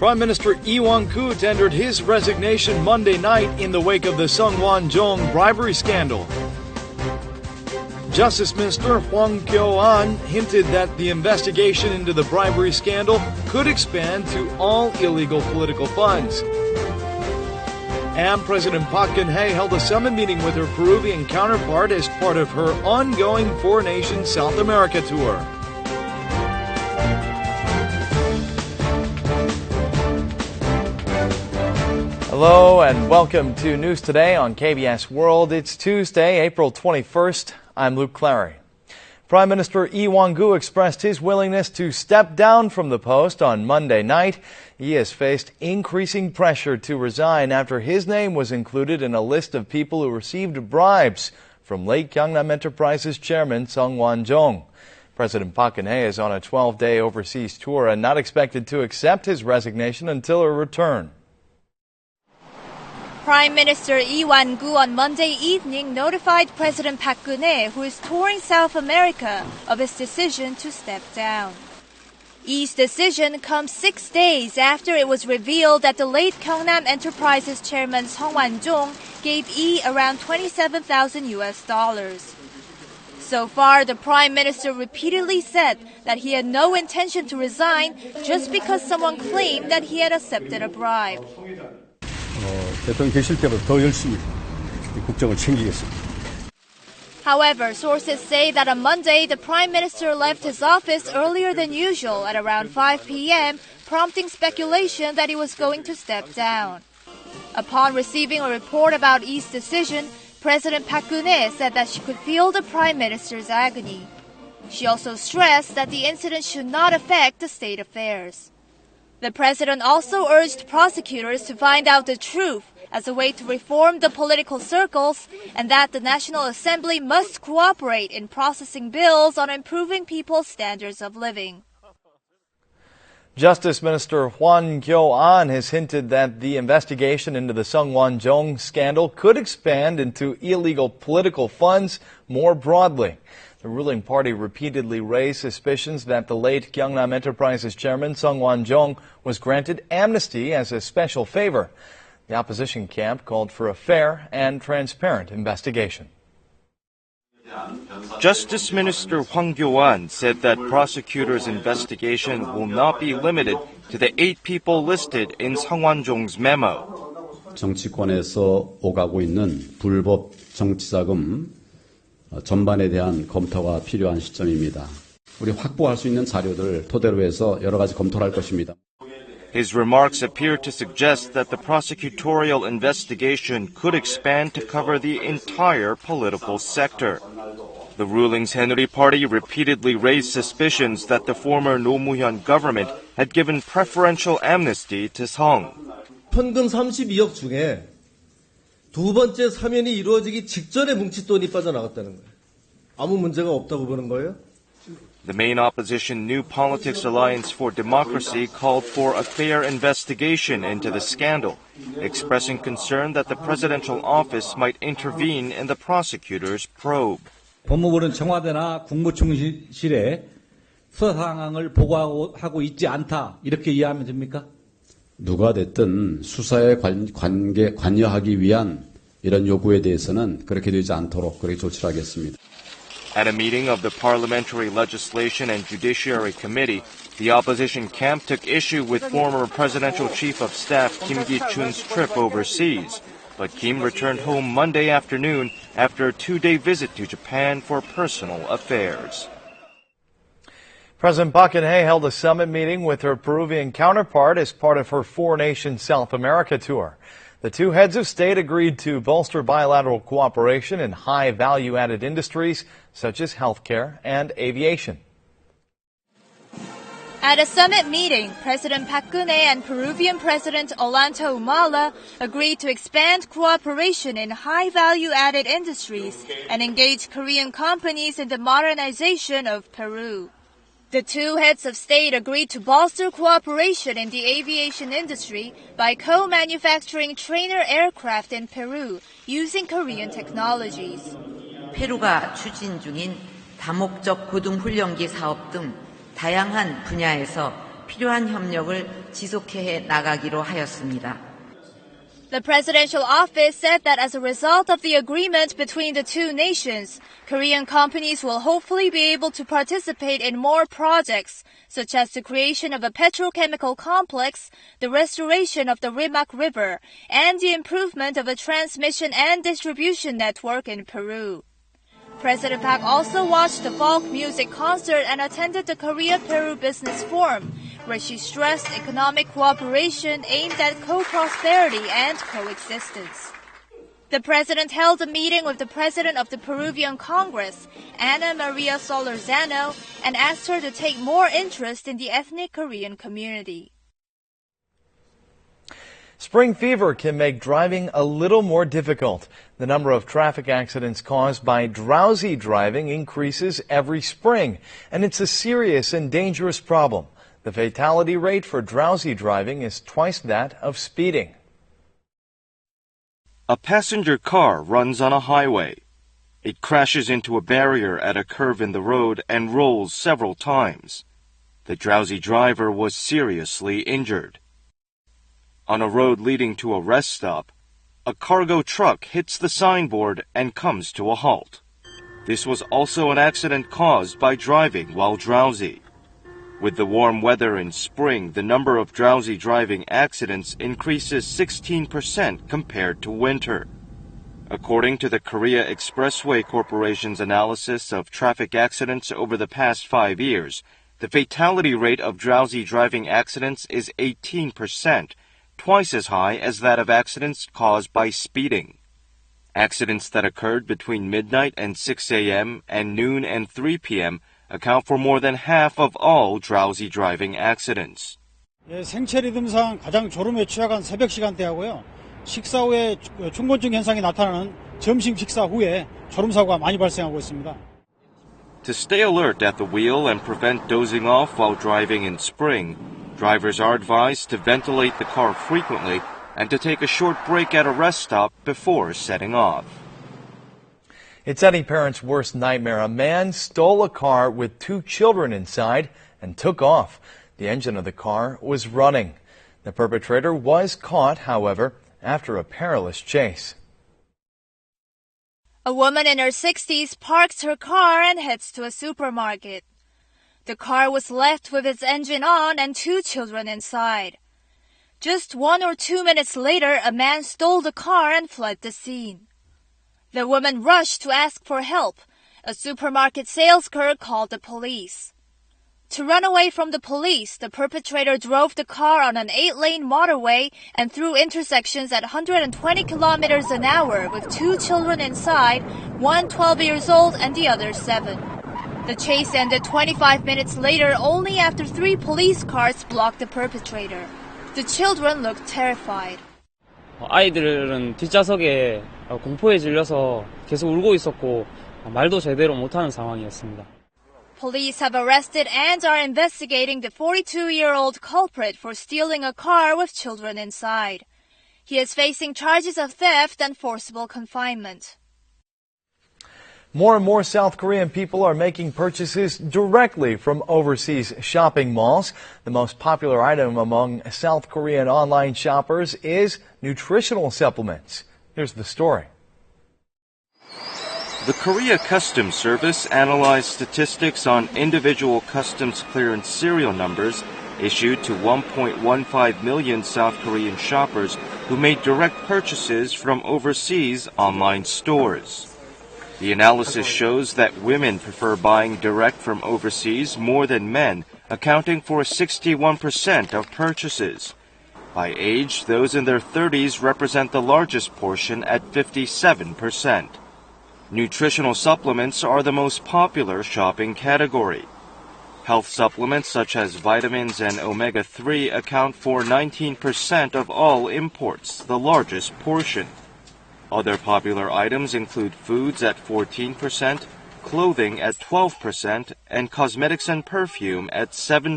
Prime Minister Lee Wan-koo tendered his resignation Monday night in the wake of the Woan-jong bribery scandal. Justice Minister Hwang Kyo-an hinted that the investigation into the bribery scandal could expand to all illegal political funds. And President Park Geun-hye held a summit meeting with her Peruvian counterpart as part of her ongoing four-nation South America tour. Hello and welcome to News Today on KBS World. It's Tuesday, April 21st. I'm Luke Clary. Prime Minister Lee Wan-koo expressed his willingness to step down from the post on Monday night. He has faced increasing pressure to resign after his name was included in a list of people who received bribes from late Keangnam Enterprises chairman Woan-jong. President Park Geun-hye is on a 12-day overseas tour and not expected to accept his resignation until her return. Prime Minister Lee Wan-koo on Monday evening notified President Park Geun-hye, who is touring South America, of his decision to step down. Lee's decision comes 6 days after it was revealed that the late Keangnam Enterprises chairman Woan-jong gave Lee around $27,000. So far, the Prime Minister repeatedly said that he had no intention to resign just because someone claimed that he had accepted a bribe. 대통령 계실 때보다 더 열심히 국정을 챙기겠습니다. However, sources say that on Monday, the Prime Minister left his office earlier than usual at around 5 p.m., prompting speculation that he was going to step down. Upon receiving a report about Lee's decision, President Park Geun-hye said that she could feel the Prime Minister's agony. She also stressed that the incident should not affect the state affairs. The president also urged prosecutors to find out the truth as a way to reform the political circles, and that the National Assembly must cooperate in processing bills on improving people's standards of living. Justice Minister Hwang Kyo-an has hinted that the investigation into the Woan-jong scandal could expand into illegal political funds more broadly. The ruling party repeatedly raised suspicions that the late Keangnam Enterprises chairman Woan-jong was granted amnesty as a special favor. The opposition camp called for a fair and transparent investigation. Justice Minister Hwang Kyo-an said that prosecutors' investigation will not be limited to the 8 people listed in Woan-jong's memo. 정치권에서 오가고 있는 불법 정치자금 전반에 대한 검토가 필요한 시점입니다. 우리 확보할 수 있는 자료들 토대로 해서 여러 가지 검토를 할 것입니다. His remarks appear to suggest that the prosecutorial investigation could expand to cover the entire political sector. The ruling 새누리 party repeatedly raised suspicions that the former 노무현 government had given preferential amnesty to Song. 현금 32억 중에 두 번째 사면이 이루어지기 직전에 뭉칫 돈이 빠져나갔다는 거예요. 아무 문제가 없다고 보는 거예요? The main opposition New Politics Alliance for Democracy called for a fair investigation into the scandal, expressing concern that the presidential office might intervene in the prosecutor's probe. 법무부는 청와대나 국무총실에 수사 상황을 보고하고 있지 않다, 이렇게 이해하면 됩니까? 누가 됐든 수사에 관여하기 위한 이런 요구에 대해서는 그렇게 되지 않도록 그렇게 조치를 하겠습니다. At a meeting of the Parliamentary Legislation and Judiciary Committee, the opposition camp took issue with former Presidential Chief of Staff Kim Ki-chun's trip overseas. But Kim returned home Monday afternoon after a 2-day visit to Japan for personal affairs. President Park Geun-hye held a summit meeting with her Peruvian counterpart as part of her four-nation South America tour. The two heads of state agreed to bolster bilateral cooperation in high value-added industries such as healthcare and aviation. At a summit meeting, President Park Geun-hye and Peruvian President Ollanta Humala agreed to expand cooperation in high value-added industries and engage Korean companies in the modernization of Peru. The two heads of state agreed to bolster cooperation in the aviation industry by co-manufacturing trainer aircraft in Peru using Korean technologies. 페루가 추진 중인 다목적 고등훈련기 사업 등 다양한 분야에서 필요한 협력을 지속해 나가기로 하였습니다. The presidential office said that as a result of the agreement between the two nations, Korean companies will hopefully be able to participate in more projects, such as the creation of a petrochemical complex, the restoration of the Rimac River, and the improvement of a transmission and distribution network in Peru. President Park also watched the folk music concert and attended the Korea-Peru Business Forum, where she stressed economic cooperation aimed at co-prosperity and coexistence. The president held a meeting with the president of the Peruvian Congress, Ana Maria Solorzano, and asked her to take more interest in the ethnic Korean community. Spring fever can make driving a little more difficult. The number of traffic accidents caused by drowsy driving increases every spring, and it's a serious and dangerous problem. The fatality rate for drowsy driving is twice that of speeding. A passenger car runs on a highway. It crashes into a barrier at a curve in the road and rolls several times. The drowsy driver was seriously injured. On a road leading to a rest stop, a cargo truck hits the signboard and comes to a halt. This was also an accident caused by driving while drowsy. With the warm weather in spring, the number of drowsy driving accidents increases 16% compared to winter. According to the Korea Expressway Corporation's analysis of traffic accidents over the past 5 years, the fatality rate of drowsy driving accidents is 18%, twice as high as that of accidents caused by speeding. Accidents that occurred between midnight and 6 a.m. and noon and 3 p.m. account for more than half of all drowsy driving accidents. 생체 리듬상 가장 졸음에 취약한 새벽 시간대하고요. 식사 후에 충곤증 현상이 나타나는 점심 식사 후에 졸음 사고가 많이 발생하고 있습니다. To stay alert at the wheel and prevent dozing off while driving in spring, drivers are advised to ventilate the car frequently and to take a short break at a rest stop before setting off. It's any parent's worst nightmare. A man stole a car with 2 children inside and took off. The engine of the car was running. The perpetrator was caught, however, after a perilous chase. A woman in her 60s parks her car and heads to a supermarket. The car was left with its engine on and 2 children inside. Just 1 or 2 minutes later, a man stole the car and fled the scene. The woman rushed to ask for help. A supermarket sales girl called the police. To run away from the police, the perpetrator drove the car on an 8-lane motorway and through intersections at 120 kilometers an hour with 2 children inside, one 12 years old and the other 7. The chase ended 25 minutes later only after 3 police cars blocked the perpetrator. The children looked terrified. 아이들은 뒷좌석에 공포에 질려서 계속 울고 있었고 말도 제대로 못하는 상황이었습니다. Police have arrested and are investigating the 42-year-old culprit for stealing a car with children inside. He is facing charges of theft and forcible confinement. More and more South Korean people are making purchases directly from overseas shopping malls. The most popular item among South Korean online shoppers is nutritional supplements. Here's the story. The Korea Customs Service analyzed statistics on individual customs clearance serial numbers issued to 1.15 million South Korean shoppers who made direct purchases from overseas online stores. The analysis shows that women prefer buying direct from overseas more than men, accounting for 61% of purchases. By age, those in their 30s represent the largest portion at 57%. Nutritional supplements are the most popular shopping category. Health supplements such as vitamins and omega-3 account for 19% of all imports, the largest portion. Other popular items include foods at 14%, clothing at 12%, and cosmetics and perfume at 7%.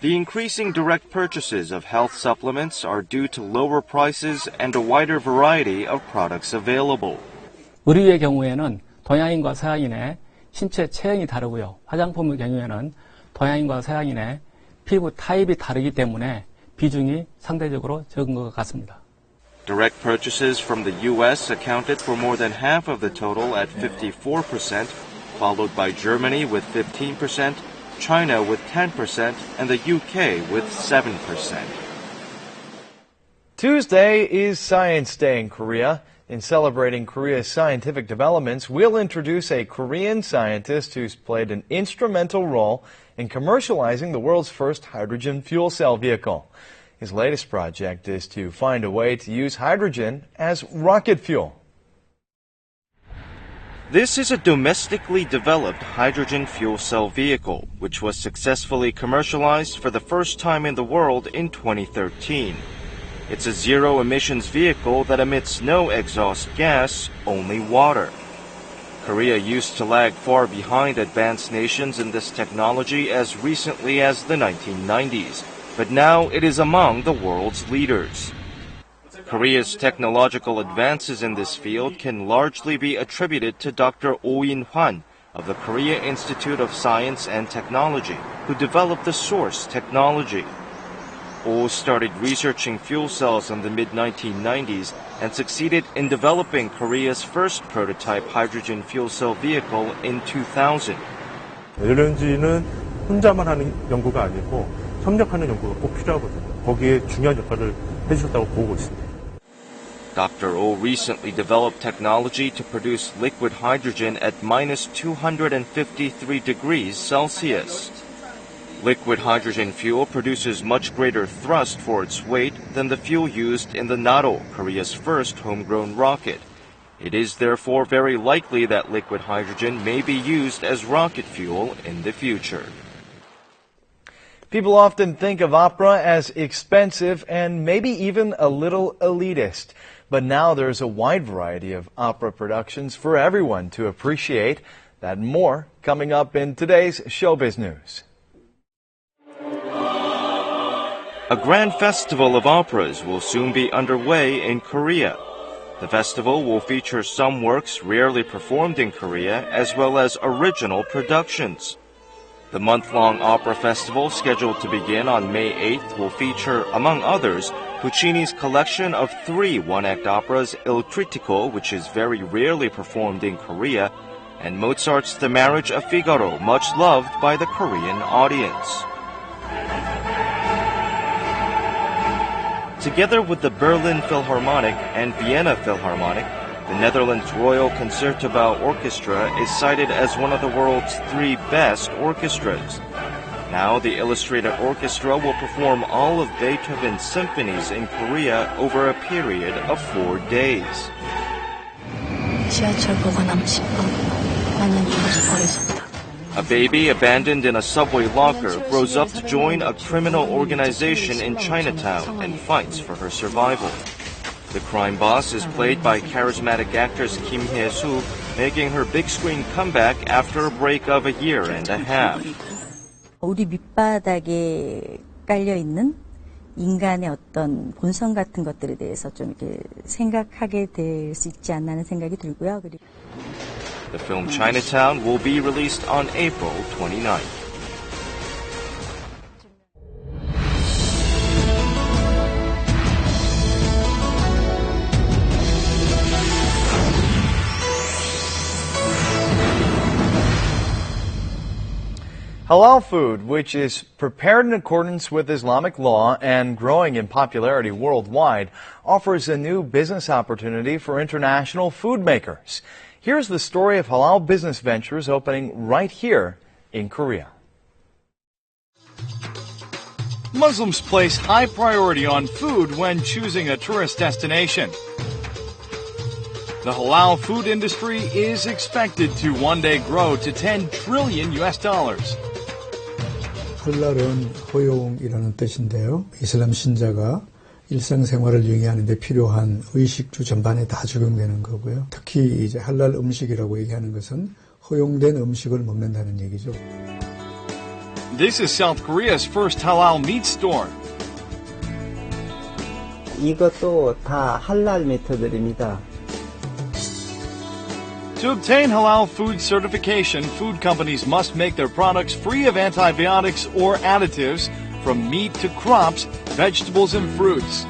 The increasing direct purchases of health supplements are due to lower prices and a wider variety of products available. 의류의 경우에는 동양인과 서양인의 신체 체형이 다르고요. 화장품의 경우에는 동양인과 서양인의 피부 타입이 다르기 때문에 비중이 상대적으로 적은 것 같습니다. Direct purchases from the U.S. accounted for more than half of the total at 54%, followed by Germany with 15%, China with 10%, and the UK with 7%. Tuesday is Science Day in Korea. In celebrating Korea's scientific developments, we'll introduce a Korean scientist who's played an instrumental role in commercializing the world's first hydrogen fuel cell vehicle. His latest project is to find a way to use hydrogen as rocket fuel. This is a domestically developed hydrogen fuel cell vehicle, which was successfully commercialized for the first time in the world in 2013. It's a zero-emissions vehicle that emits no exhaust gas, only water. Korea used to lag far behind advanced nations in this technology as recently as the 1990s, but now it is among the world's leaders. Korea's technological advances in this field can largely be attributed to Dr. Oh In-hwan of the Korea Institute of Science and Technology, who developed the source technology. Oh started researching fuel cells in the mid-1990s and succeeded in developing Korea's first prototype hydrogen fuel cell vehicle in 2000. LNG는 혼자만 하는 연구가 아니고 협력하는 연구가 꼭 필요하거든요. 거기에 중요한 역할을 해주셨다고 보고 있습니다. Dr. Oh recently developed technology to produce liquid hydrogen at minus 253 degrees Celsius. Liquid hydrogen fuel produces much greater thrust for its weight than the fuel used in the NATO, Korea's first homegrown rocket. It is therefore very likely that liquid hydrogen may be used as rocket fuel in the future. People often think of opera as expensive and maybe even a little elitist. But now there's a wide variety of opera productions for everyone to appreciate. That and more coming up in today's Showbiz News. A grand festival of operas will soon be underway in Korea. The festival will feature some works rarely performed in Korea as well as original productions. The month-long opera festival, scheduled to begin on May 8th, will feature, among others, Puccini's collection of 3 one-act operas, Il Critico, which is very rarely performed in Korea, and Mozart's The Marriage of Figaro, much loved by the Korean audience. Together with the Berlin Philharmonic and Vienna Philharmonic, the Netherlands Royal Concertgebouw Orchestra is cited as one of the world's 3 best orchestras. Now, the Illustrated Orchestra will perform all of Beethoven's symphonies in Korea over a period of 4 days. A baby abandoned in a subway locker grows up to join a criminal organization in Chinatown and fights for her survival. The crime boss is played by charismatic actress Kim Hye-soo, making her big screen comeback after a break of a year and a half. 우리 밑바닥에 깔려 있는 인간의 어떤 본성 같은 것들에 대해서 좀 이렇게 생각하게 될 수 있지 않나 하는 생각이 들고요. 그리고 The film Chinatown will be released on April 29th. Halal food, which is prepared in accordance with Islamic law and growing in popularity worldwide, offers a new business opportunity for international food makers. Here's the story of halal business ventures opening right here in Korea. Muslims place high priority on food when choosing a tourist destination. The halal food industry is expected to one day grow to $10 trillion. 할랄은 허용이라는 뜻인데요. 이슬람 신자가 일상생활을 영위하는 데 필요한 의식주 전반에 다 적용되는 거고요. 특히 이제 할랄 음식이라고 얘기하는 것은 허용된 음식을 먹는다는 얘기죠. This is South Korea's first halal meat store. 이것도 다 할랄 메터들입니다. To obtain halal food certification, food companies must make their products free of antibiotics or additives. from meat to crops, vegetables, and fruits.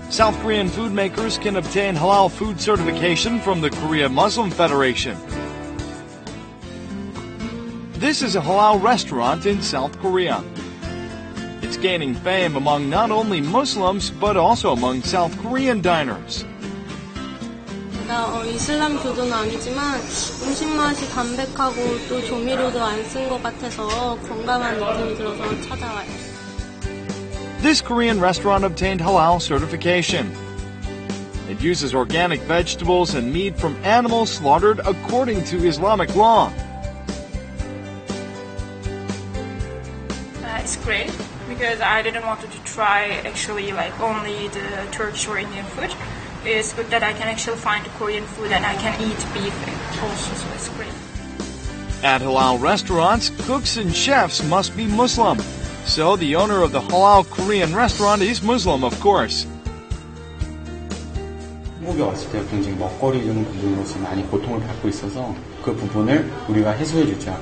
South Korean food makers can obtain Halal Food certification from the Korea Muslim Federation. This is a halal restaurant in South Korea. It's gaining fame among not only Muslims, but also among South Korean diners. 이슬람 교도는 아니지만 음식 맛이 담백하고 또 조미료도 안 쓴 것 같아서 건강한 느낌이 들어서 찾아와요. This Korean restaurant obtained halal certification. It uses organic vegetables and meat from animals slaughtered according to Islamic law. It's great because I didn't want to try actually like only the Turkish or Indian food. It's good that I can actually find Korean food and I can eat beef also, so it's great. At halal restaurants, cooks and chefs must be Muslim. So the owner of the halal Korean restaurant is Muslim, of course. 한국에 왔을 때 굉장히 먹거리 부분으로서 많이 고통을 받고 있어서 그 부분을 우리가 해소해 주자.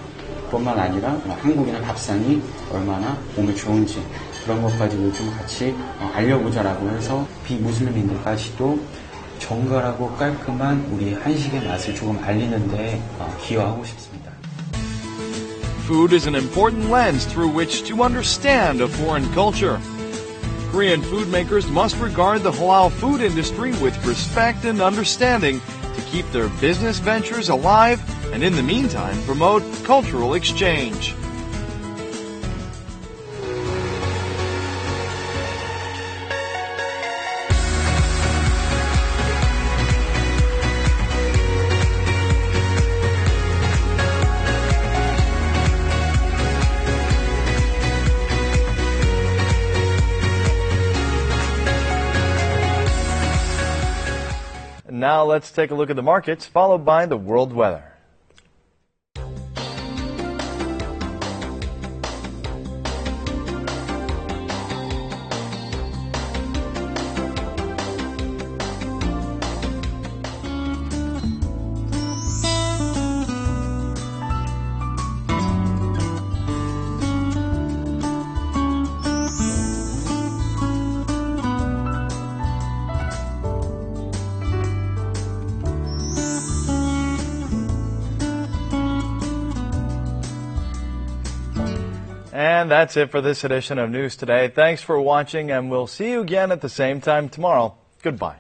뿐만 아니라 한국인의 밥상이 얼마나 몸에 좋은지 그런 것까지도 좀 같이 알려보자라고 해서 비무슬림인들까지도 정갈하고 깔끔한 우리 한식의 맛을 조금 알리는 데 기여하고 싶습니다. Food is an important lens through which to understand a foreign culture. Korean food makers must regard the halal food industry with respect and understanding to keep their business ventures alive and in the meantime promote cultural exchange. Now let's take a look at the markets, followed by the world weather. And that's it for this edition of News Today. Thanks for watching, and we'll see you again at the same time tomorrow. Goodbye.